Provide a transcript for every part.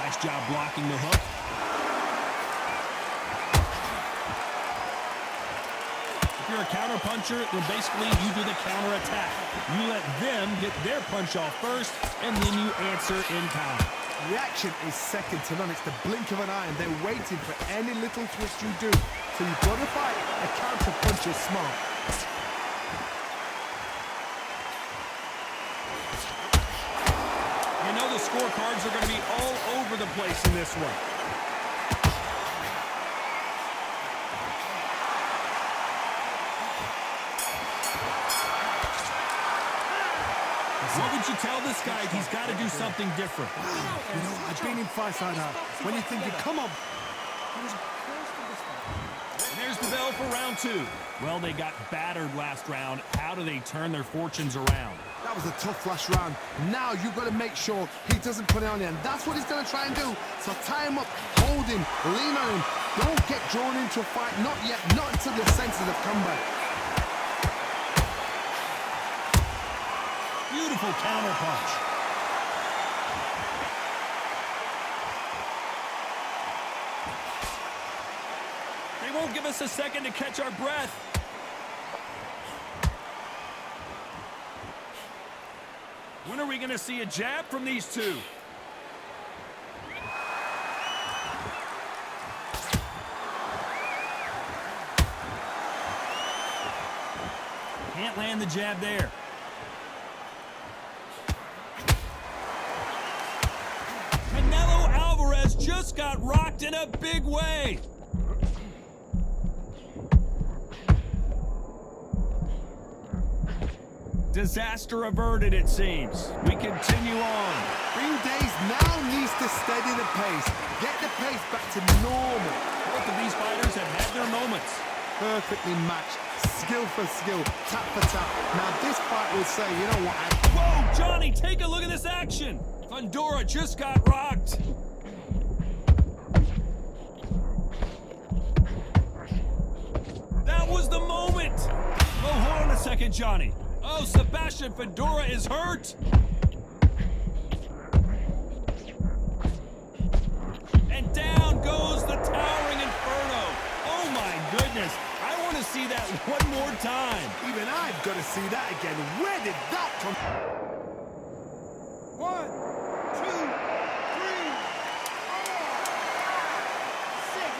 Nice job blocking the hook. If you're a counter puncher, then basically you do the counter attack. You let them get their punch off first, and then you answer in kind. Reaction is second to none. It's the blink of an eye, and they're waiting for any little twist you do. So you've got to fight a counter punch is smart. You know the scorecards are going to be all over the place in this one. What would you tell this guy? He's got to do something different. You know, I've been in fights like that. When you're thinking, come on. And there's the bell for round two. Well, they got battered last round. How do they turn their fortunes around? That was a tough last round. Now you've got to make sure he doesn't put it on you, and that's what he's going to try and do. So tie him up, hold him, lean on him. Don't get drawn into a fight. Not yet, not until your senses have come back. Beautiful counter punch. They won't give us a second to catch our breath. When are we going to see a jab from these two? Can't land the jab there. Canelo Alvarez just got rocked in a big way. Disaster averted, it seems. We continue on. Green Days now needs to steady the pace. Get the pace back to normal. Both of these fighters have had their moments. Perfectly matched. Skill for skill. Tap for tap. Now this fight will say, you know what? Whoa, Johnny, take a look at this action. Fundora just got rocked. That was the moment. Oh, hold on a second, Johnny. Oh, Sebastian Fundora is hurt. And down goes the towering Inferno. Oh, my goodness. I want to see that one more time. Even I've got to see that again. Where did that come from? 1, 2, 3, 4, 6.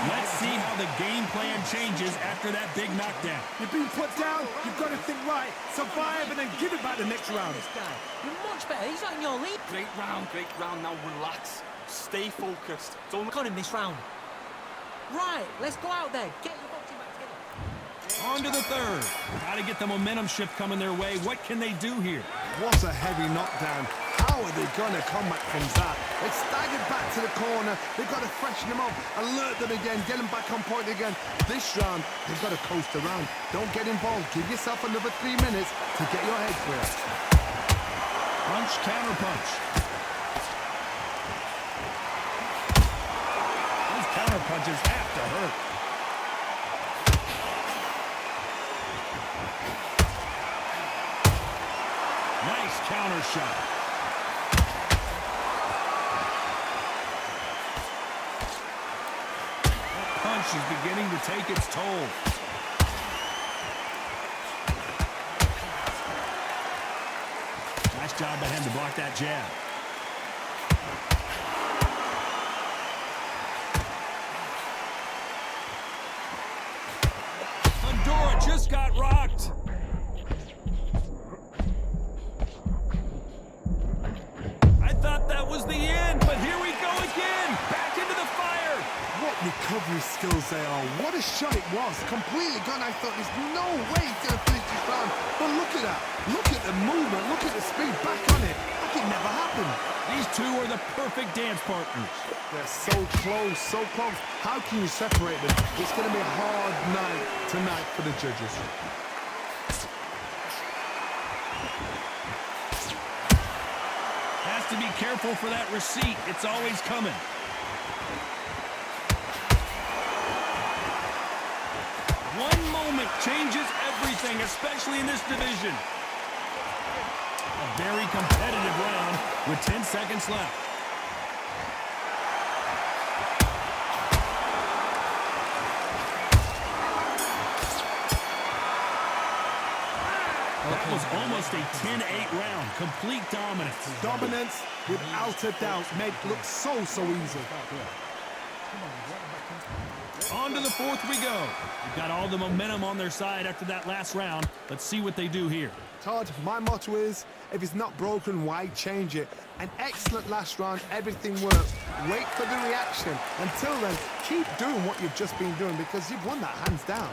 Let's see how the game plan changes after that big knockdown. You've been put down, you've got to think right, survive, and then give it back the next round. This guy, you're much better. He's not in your league. Great round. Now relax. Stay focused. Don't Got him this round. Right, let's go out there. Get your boxing back together. On to the third. Got to get the momentum shift coming their way. What can they do here? What a heavy knockdown. How are they going to come back from that? They staggered back to the corner. They've got to freshen them up, alert them again, get them back on point again. This round, they've got to coast around. Don't get involved. Give yourself another 3 minutes to get your head clear. Punch, counter punch. Those counter punches have to hurt. Nice counter shot. That punch is beginning to take its toll. Nice job by him to block that jab. Fundora just got rocked. I thought that was the end, but here we go again. Back into the fire. What recovery skills they are. What a shot it was. Completely gone. I thought there's no way he's going to finish this round. But look at that. Look at the movement. Look at the speed. Back on it. Like it never happened. These two are the perfect dance partners. They're so close, so close. How can you separate them? It's going to be a hard night tonight for the judges. Has to be careful for that receipt. It's always coming. changes everything, especially in this division. A very competitive round with 10 seconds left. That was almost a 10-8 round. Complete dominance. Dominance, without a doubt, made it look so easy. On to the fourth we go. They've got all the momentum on their side after that last round. Let's see what they do here. Todd, my motto is, if it's not broken, why change it? An excellent last round, everything works. Wait for the reaction. Until then, keep doing what you've just been doing because you've won that hands down.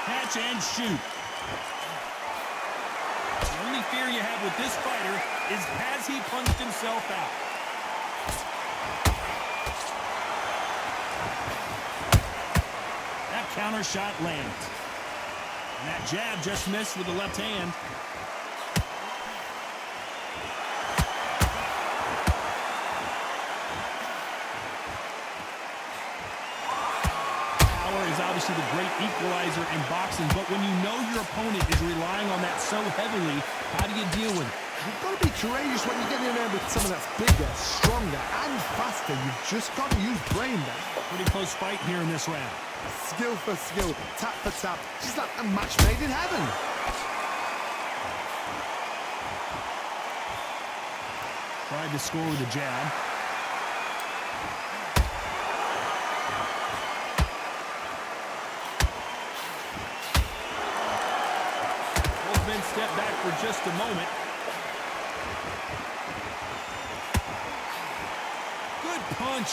Catch and shoot. The only fear you have with this fighter is, has he punched himself out? That counter shot lands. And that jab just missed with the left hand. Is obviously the great equalizer in boxing, but when you know your opponent is relying on that so heavily, how do you deal with it? You've got to be courageous when you get in there with someone that's bigger, stronger, and faster. You've just got to use brain there. Pretty close fight here in this round. Skill for skill, tap for tap. Just like a match made in heaven. Tried to score with a jab. Step back for just a moment. Good punch.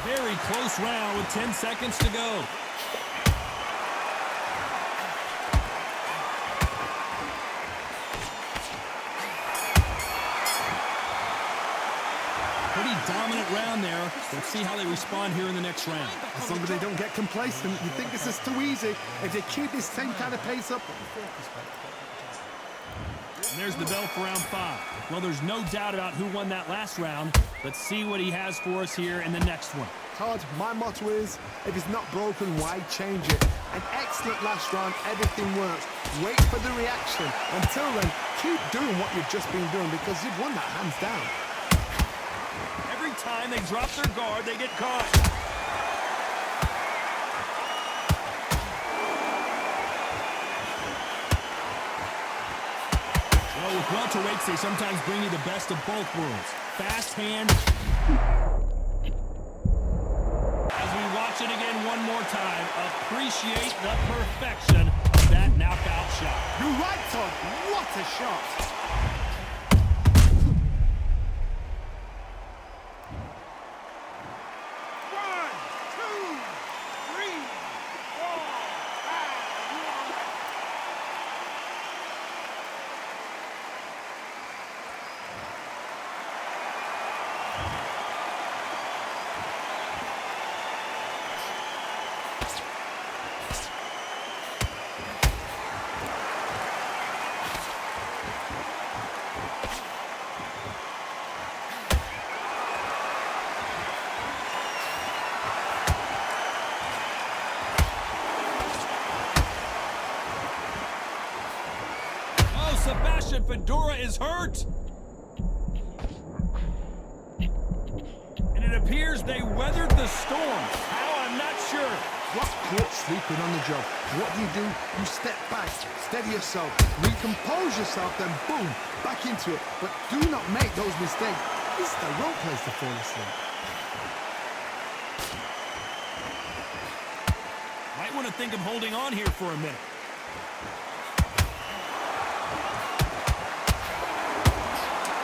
Very close round with 10 seconds to go. Pretty dominant round there. Let's see how they respond here in the next round. As long as they don't get complacent, you think this is too easy. If they keep this same kind of pace up. And there's the bell for round 5. Well, there's no doubt about who won that last round. Let's see what he has for us here in the next one. Todd, my motto is, if it's not broken, why change it? An excellent last round, everything works. Wait for the reaction. Until then, keep doing what you've just been doing because you've won that hands down. Every time they drop their guard, they get caught. Well, with welterweights, they sometimes bring you the best of both worlds. Fast hand. As we watch it again one more time, appreciate the perfection of that knockout shot. You're right, Todd. What a shot. Sebastian Fundora is hurt. And it appears they weathered the storm. How, I'm not sure. What's caught sleeping on the job? What do? You step back, steady yourself, recompose yourself, then boom, back into it. But do not make those mistakes. This is the wrong place to fall asleep. Might want to think of holding on here for a minute.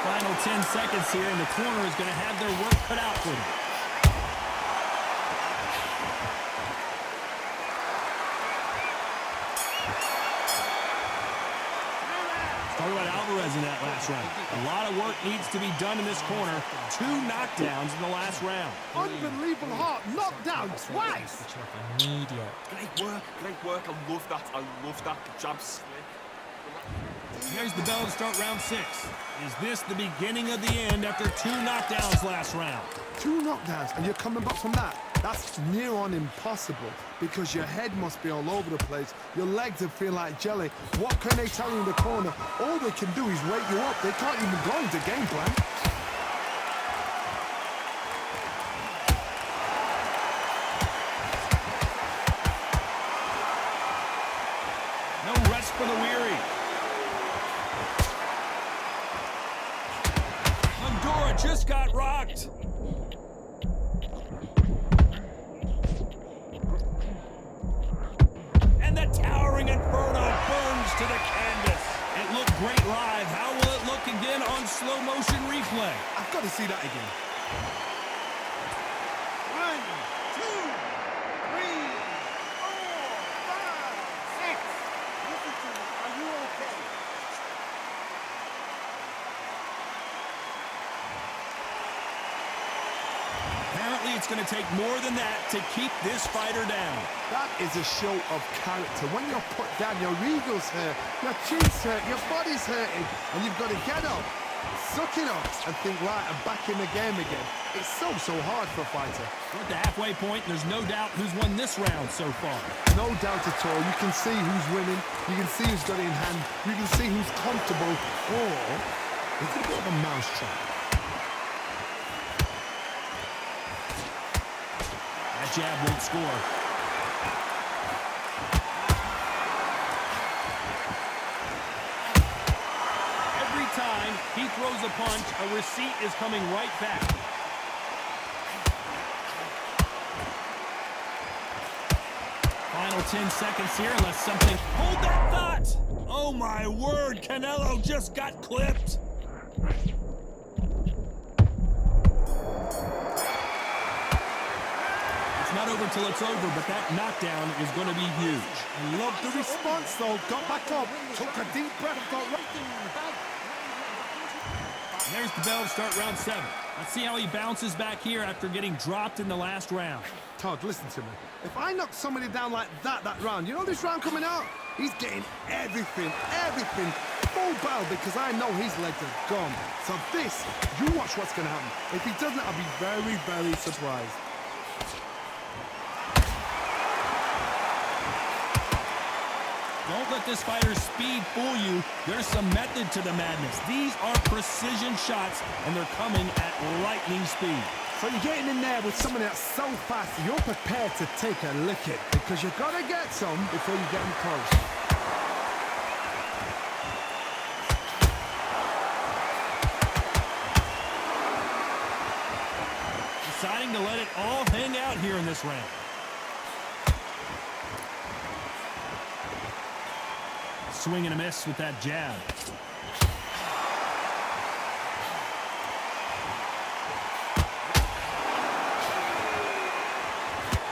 Final 10 seconds here, and the corner is going to have their work cut out for them. Talk about Alvarez in that. that last round. A lot of work needs to be done in this corner. 2 knockdowns in the last round. Unbelievable heart, knocked down twice. Immediate. Great work, great work. I love that. I love that. The jab slick. There's the bell to start round 6. Is this the beginning of the end after 2 knockdowns last round? 2 knockdowns, and you're coming back from that. That's near on impossible because your head must be all over the place. Your legs would feel like jelly. What can they tell you in the corner? All they can do is wake you up. They can't even go into game plan. No rest for the weary. Fundora just got rocked. And the towering Inferno burns to the canvas. It looked great live. How will it look again on slow motion replay? I've got to see that again. 1, 2, 3, 4, 5, 6. Listen to me. Are you okay? Apparently, it's going to take more than that to keep this fighter down. That is a show of character. When you're put down, your ego's hurt, your chin's hurt, your body's hurting, and you've got to get up, suck it up, and think, right, I'm back in the game again. It's so hard for a fighter. We're at the halfway point, and there's no doubt who's won this round so far. No doubt at all. You can see who's winning. You can see who's got it in hand. You can see who's comfortable. Or it's a bit of a mousetrap. That jab won't score. Every time he throws a punch, a receipt is coming right back. Final 10 seconds here, unless something... Hold that thought! Oh my word, Canelo just got clipped! It's not over till it's over, but that knockdown is going to be huge. Love the response, though. Got back up, took a deep breath, got right. There's the bell to start round 7. Let's see how he bounces back here after getting dropped in the last round. Todd, listen to me. If I knock somebody down like that round, you know this round coming out? He's getting everything, full bell, because I know his legs are gone. So this, you watch what's going to happen. If he doesn't, I'll be very, very surprised. Don't let this fighter's speed fool you. There's some method to the madness. These are precision shots, and they're coming at lightning speed. So you're getting in there with someone that's so fast, you're prepared to take a licking, because you've got to get some before you get them close. Deciding to let it all hang out here in this round. Swing and a miss with that jab.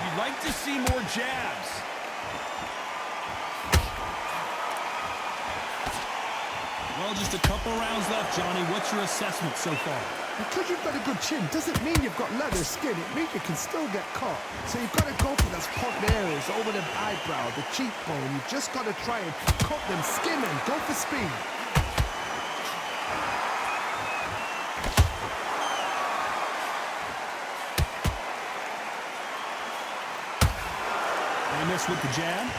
You'd like to see more jabs. Well, just a couple rounds left, Johnny. What's your assessment so far? Because you've got a good chin doesn't mean you've got leather skin. It means you can still get caught. So you've got to go for those popped areas over the eyebrow, the cheekbone. You've just got to try and cut them, skim them, go for speed. They miss with the jab.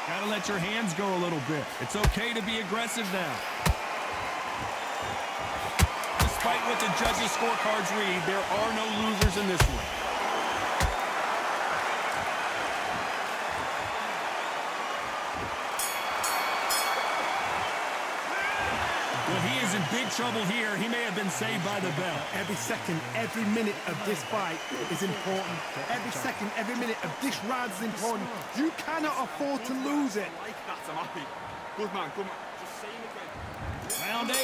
Gotta let your hands go a little bit. It's okay to be aggressive now. Despite what the judges' scorecards read, there are no losers in this one. Well, he is in big trouble here. He may have been saved by the bell. Every second, every minute of this fight is important. Every second, every minute of this round is important. You cannot afford to lose it. Like that, I'm happy. Good man, good man. Just saying it, Round 8,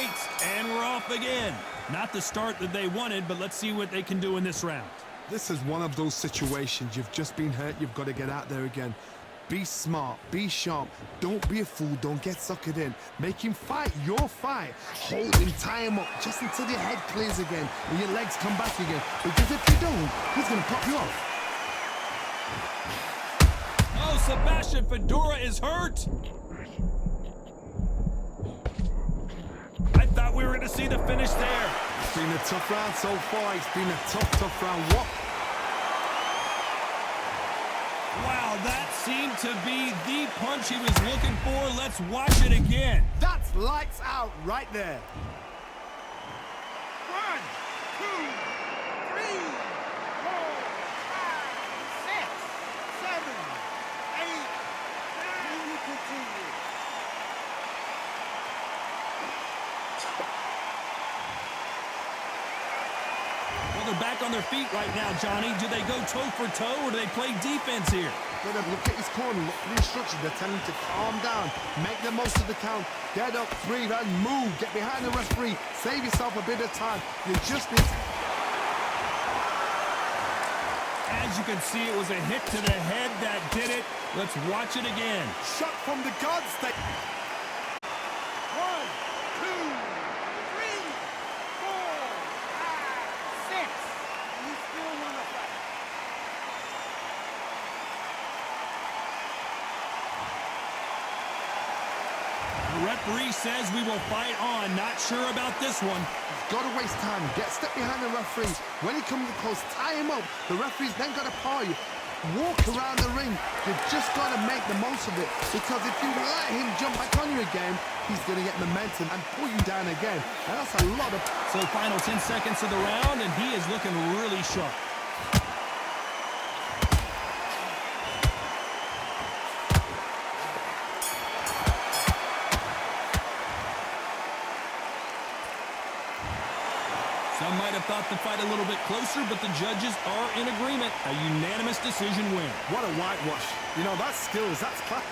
and we're off again. Not the start that they wanted, but let's see what they can do in this round. This is one of those situations. You've just been hurt. You've got to get out there again. Be smart, be sharp. Don't be a fool, don't get suckered in. Make him fight your fight. Hold him, tie him up, just until your head clears again and your legs come back again. Because if you don't, he's going to pop you off. Oh, Sebastian Fedora is hurt. I thought we were going to see the finish there. It's been a tough round so far. It's been a tough round. What? Wow, that seemed to be the punch he was looking for. Let's watch it again. That's lights out right there. 1, 2, 3, 4, 5, 6, 7, 8, 9. You continue. Well, they're back on their feet right now, Johnny. Do they go toe for toe or do they play defense here? Get up, look at his corner, look for the instructions. They're telling him to calm down, make the most of the count, get up, breathe, and move. Get behind the referee, save yourself a bit of time. You just need to... As you can see, it was a hit to the head that did it. Let's watch it again. Shot from the gods. 1, 2, 3, 4, 5, 6. You still want to fight? The referee says we will fight on. Not sure about this one. Got to waste time. Get step behind the referee. When he comes close, tie him up. The referee's then got to paw you. Walk around the ring. You've just got to make the most of it. Because if you let him jump back on you again, he's going to get momentum and pull you down again. And that's a lot of... So final 10 seconds of the round, and he is looking really sharp. Some might have thought the fight a little bit closer, but the judges are in agreement. A unanimous decision win. What a whitewash. You know, that's skills. That's class.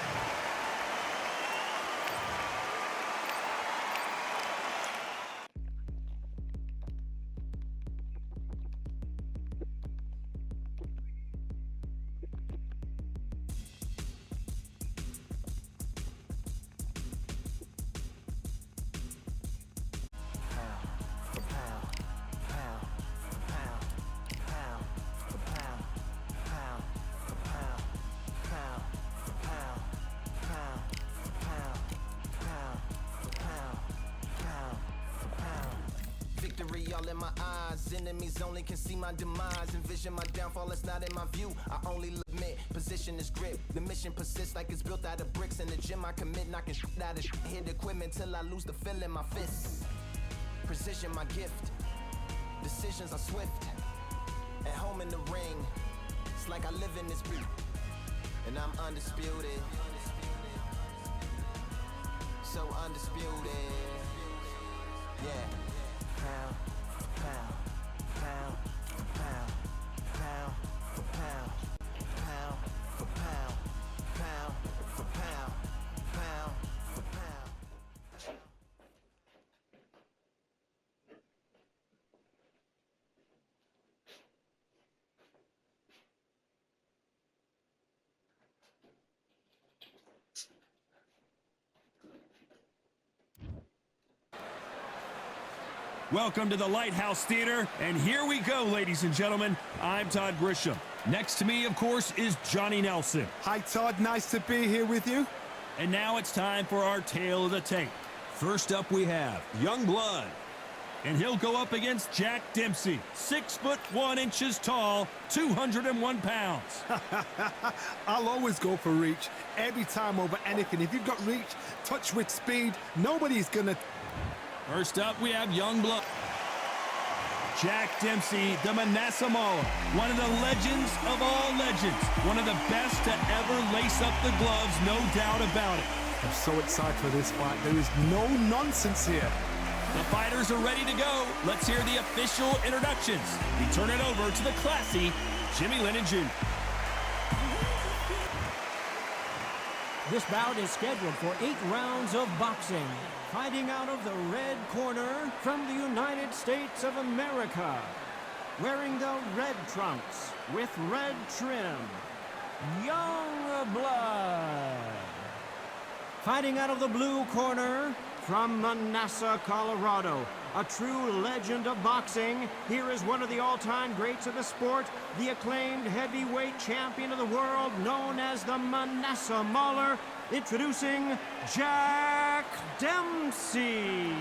Victory all in my eyes, enemies only can see my demise. Envision my downfall, it's not in my view. I only admit, position is grip. The mission persists like it's built out of bricks. In the gym I commit, knocking shit out of shit. Hit equipment till I lose the feel in my fists. Precision my gift, decisions are swift. At home in the ring, it's like I live in this beat. And I'm undisputed, so undisputed. Yeah. Pound for pound, pound for pound, pound for pound, pound for pound, pound for pound, pound for pound. Welcome to the Lighthouse Theater, and here we go, ladies and gentlemen. I'm Todd Grisham. Next to me, of course, is Johnny Nelson. Hi, Todd. Nice to be here with you. And now it's time for our tale of the tape. First up, we have Youngblood. And he'll go up against Jack Dempsey, 6'1" tall, 201 pounds. I'll always go for reach. Every time over anything. If you've got reach, touch with speed, nobody's going to... First up, we have Youngblood. Jack Dempsey, the Manassa Mauler, one of the legends of all legends. One of the best to ever lace up the gloves, no doubt about it. I'm so excited for this fight. There is no nonsense here. The fighters are ready to go. Let's hear the official introductions. We turn it over to the classy Jimmy Lennon Jr. This bout is scheduled for 8 rounds of boxing. Fighting out of the red corner from the United States of America. Wearing the red trunks with red trim. Young blood. Fighting out of the blue corner from Manassas, Colorado. A true legend of boxing. Here is one of the all-time greats of the sport, the acclaimed heavyweight champion of the world, known as the Manasseh Mauler, introducing Jack Dempsey.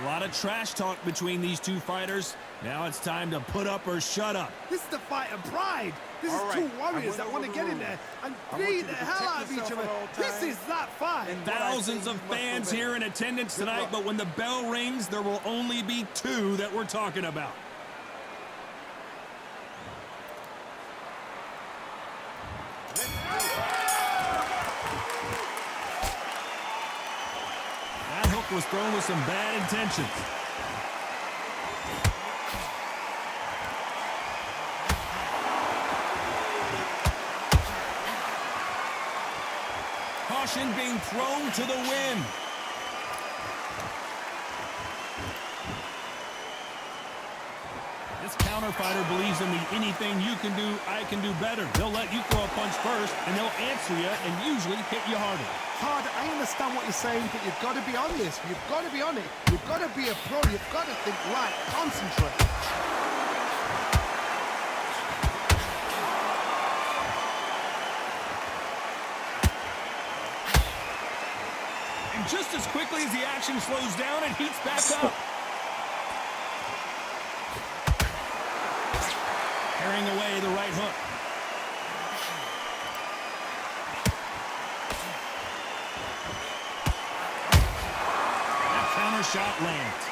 A lot of trash talk between these two fighters. Now it's time to put up or shut up. This is the fight of pride. This All is right, two warriors I that went want to over get the in there and I want beat you the to hell protect out of each yourself other. at all This times. is that fight. And what I Thousands say of you must fans obey. here in attendance Good tonight, luck. but when the bell rings, there will only be two that we're talking about. That hook was thrown with some bad intentions. Caution being thrown to the wind. This counter fighter believes in the anything you can do, I can do better. They'll let you throw a punch first, and they'll answer you and usually hit you harder. Todd, I understand what you're saying, but you've got to be on this. You've got to be on it. You've got to be a pro. You've got to think right. Concentrate. And just as quickly as the action slows down, it heats back up. Carrying away the right hook. That counter shot lands.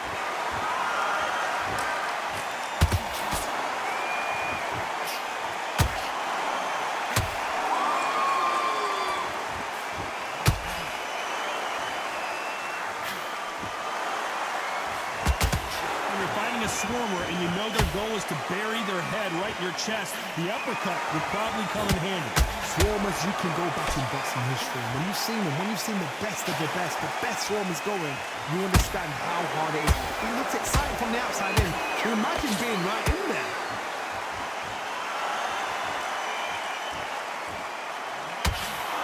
A swarmer, and you know their goal is to bury their head right in your chest. The uppercut would probably come in handy. Swarmers, you can go back in boxing history. When you've seen them, when you've seen the best of the best swarmers going, you understand how hard it is. It looks exciting from the outside in. You imagine being right in there.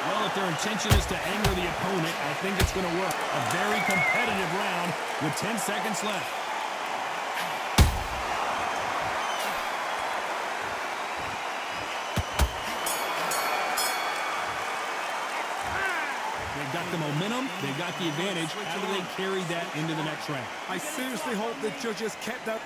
Well, if their intention is to anger the opponent, I think it's going to work. A very competitive round with 10 seconds left. They've got the momentum, they've got the advantage. How do they carry that into the next round? I seriously hope the judges kept that.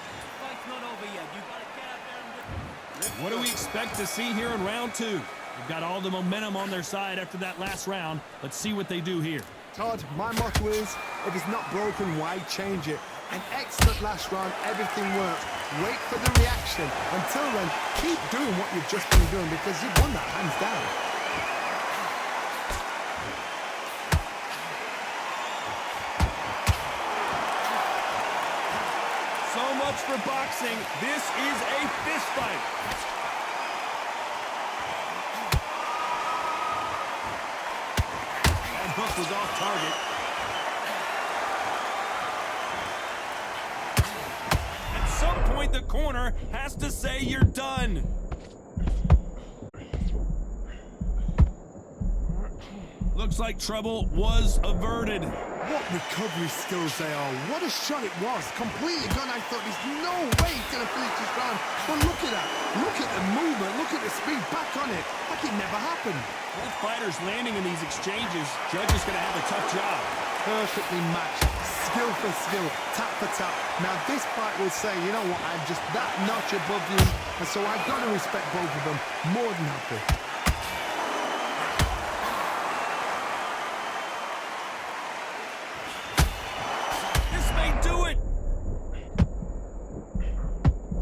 What do we expect to see here in round two? They've got all the momentum on their side after that last round. Let's see what they do here. Todd, my motto is, if it's not broken, why change it? An excellent last round, everything worked. Wait for the reaction. Until then, keep doing what you've just been doing because you've won that hands down. So much for boxing. This is a fist fight. That hook was off target. At some point, the corner has to say you're done. Looks like trouble was averted. What recovery skills they are. What a shot it was. Completely gone. I thought there's no way he's going to finish this round. But look at that. Look at the movement. Look at the speed. Back on it. Like it never happened. Both fighters landing in these exchanges. Judge is going to have a tough job. Perfectly matched. Skill for skill. Tap for tap. Now this fight will say, you know what, I'm just that notch above you. And so I've got to respect both of them. More than happy.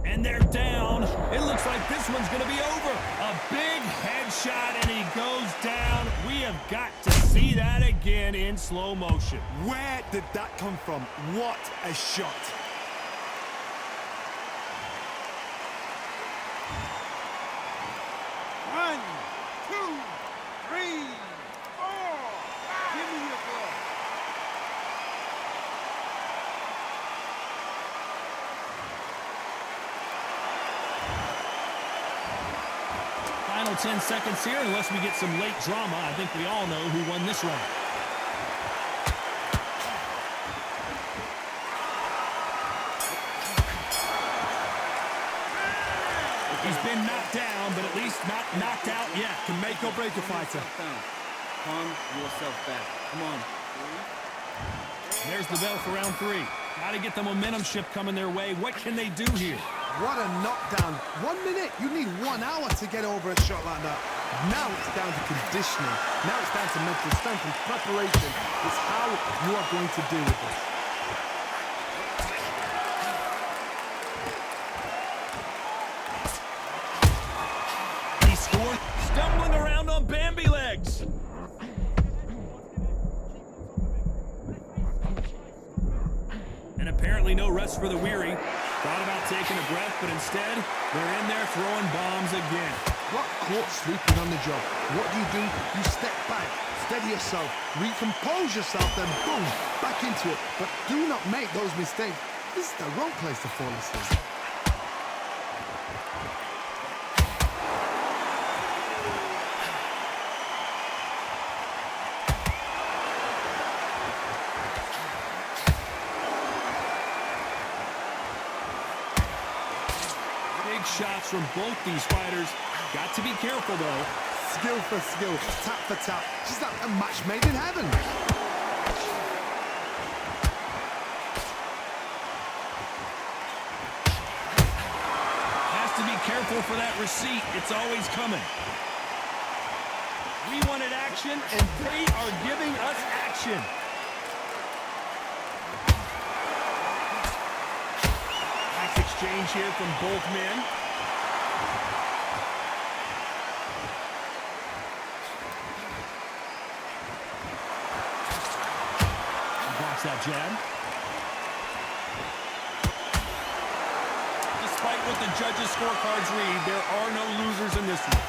And they're down. It looks like this one's going to be over. A big headshot, and he goes down. We have got to see that again in slow motion. Where did that come from? What a shot. One, two, three, four. Give me your glove. Final 10 seconds here unless we get some late drama. I think we all know who won this round. He's been knocked down, but at least not knocked out yet. Can make or break a fighter. Calm yourself back. Come on. There's the bell for round 3. Got to get the momentum shift coming their way. What can they do here? What a knockdown. 1 minute. You need 1 hour to get over a shot like that. Now it's down to conditioning. Now it's down to mental strength and preparation. It's how you are going to deal with this. He scored, stumbling around on Bambi legs. And apparently no rest for the weary. Thought about taking a breath, but instead, they're in there throwing bombs again. Got caught sleeping on the job. What do? You step back, steady yourself, recompose yourself, then boom, back into it. But do not make those mistakes. This is the wrong place to fall asleep. Big shots from both these fighters. Got to be careful, though. Skill for skill, tap for tap. She's like a match made in heaven. Has to be careful for that receipt. It's always coming. We wanted action, and they are giving us action. Nice exchange here from both men. Blocks that jab. Despite what the judges' scorecards read, there are no losers in this one.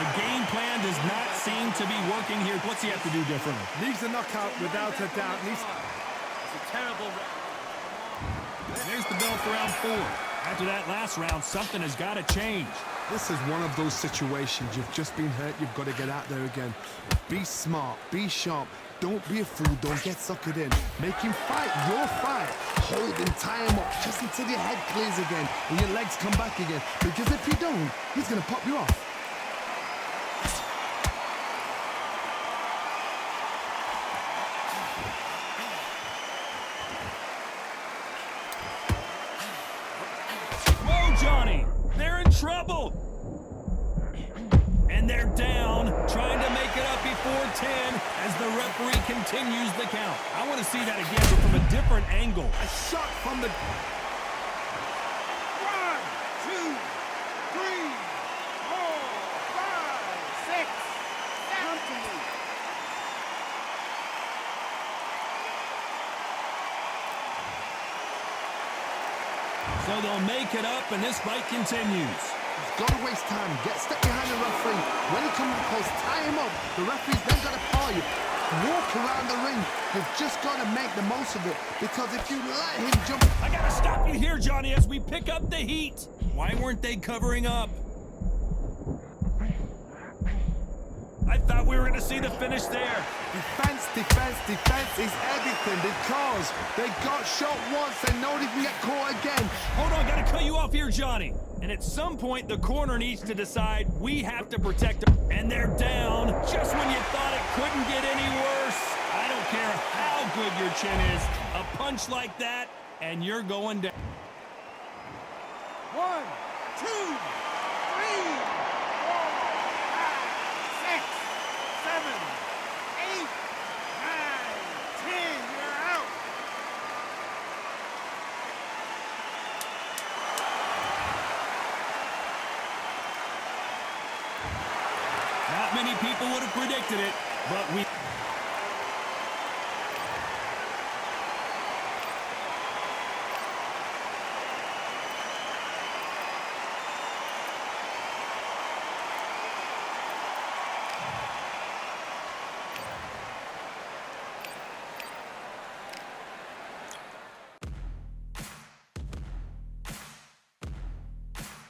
The game plan does not seem to be working here. What's he have to do differently? Needs a knockout without a doubt. It's a terrible round. There's the bell for round 4. After that last round, something has got to change. This is one of those situations. You've just been hurt. You've got to get out there again. Be smart. Be sharp. Don't be a fool. Don't get suckered in. Make him fight your fight. Hold him, tie him up just until your head clears again and your legs come back again. Because if you don't, he's going to pop you off. Whoa, Johnny! They're in trouble! And they're down, trying to make it up before 10 as the referee continues the count. I want to see that again, but from a different angle. A shot from the... 1, 2, 3, 4, 5, 6, 7. So they'll make it up, and this fight continues. Got to waste time. Step behind the referee. When he comes close, tie him up. The referee's then got to call you. Walk around the ring. You've just got to make the most of it. Because if you let him jump... I gotta stop you here, Johnny, as we pick up the heat. Why weren't they covering up? I thought we were gonna see the finish there. Defense, defense, defense is everything. Because they got shot once. They know they can get caught again. Hold on, gotta cut you off here, Johnny. And at some point, the corner needs to decide we have to protect them. And they're down just when you thought it couldn't get any worse. I don't care how good your chin is. A punch like that, and you're going down. 1, 2, 3, 4, 5, 6, 7, 8, 9, 10. You're out. Not many people would have predicted it, but we...